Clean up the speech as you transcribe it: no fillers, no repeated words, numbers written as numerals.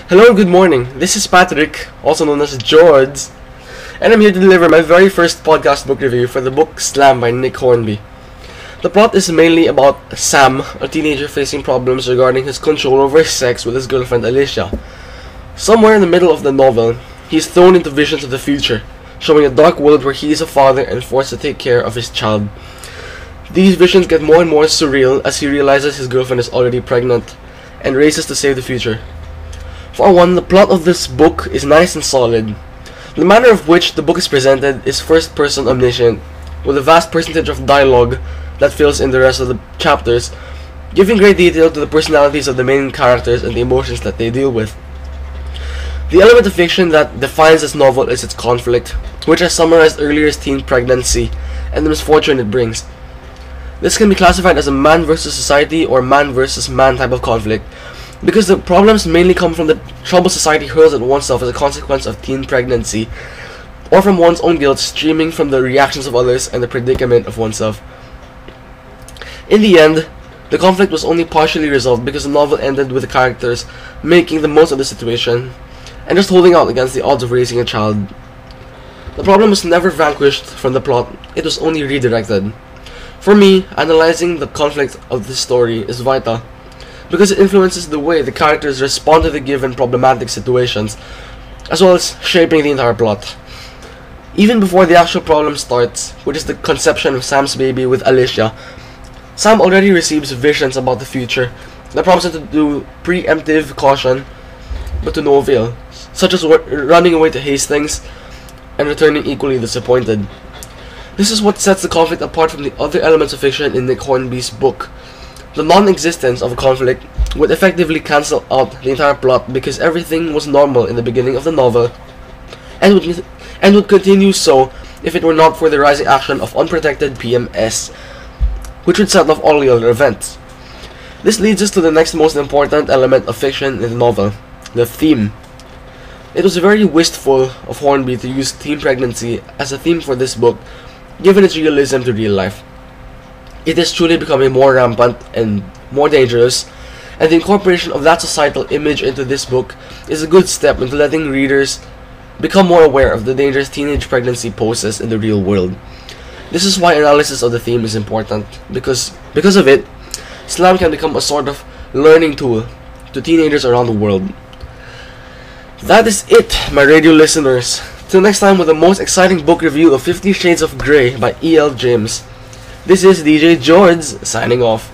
Hello and good morning. This is Patrick, also known as George, and I'm here to deliver my very first podcast book review for the book Slam by Nick Hornby. The plot is mainly about Sam, a teenager facing problems regarding his control over his sex with his girlfriend Alicia. Somewhere in the middle of the novel, he is thrown into visions of the future, showing a dark world where he is a father and forced to take care of his child. These visions get more and more surreal as he realizes his girlfriend is already pregnant and races to save the future. For one, the plot of this book is nice and solid. The manner of which the book is presented is first-person omniscient, with a vast percentage of dialogue that fills in the rest of the chapters, giving great detail to the personalities of the main characters and the emotions that they deal with. The element of fiction that defines this novel is its conflict, which I summarized earlier as teen pregnancy and the misfortune it brings. This can be classified as a man versus society or man versus man type of conflict, because the problems mainly come from the trouble society hurls at oneself as a consequence of teen pregnancy, or from one's own guilt streaming from the reactions of others and the predicament of oneself. In the end, the conflict was only partially resolved because the novel ended with the characters making the most of the situation and just holding out against the odds of raising a child. The problem was never vanquished from the plot, it was only redirected. For me, analyzing the conflict of this story is vital, because it influences the way the characters respond to the given problematic situations, as well as shaping the entire plot. Even before the actual problem starts, which is the conception of Sam's baby with Alicia, Sam already receives visions about the future that promise him to do preemptive caution, but to no avail, such as running away to Hastings and returning equally disappointed. This is what sets the conflict apart from the other elements of fiction in Nick Hornby's book. The non-existence of a conflict would effectively cancel out the entire plot because everything was normal in the beginning of the novel and would continue so if it were not for the rising action of unprotected PMS, which would set off all the other events. This leads us to the next most important element of fiction in the novel, the theme. It was very wistful of Hornby to use teen pregnancy as a theme for this book, given its realism to real life. It is truly becoming more rampant and more dangerous, and the incorporation of that societal image into this book is a good step into letting readers become more aware of the dangers teenage pregnancy poses in the real world. This is why analysis of the theme is important, because of it, Slam can become a sort of learning tool to teenagers around the world. That is it, my radio listeners. Till next time with the most exciting book review of 50 Shades of Grey by E.L. James. This is DJ George signing off.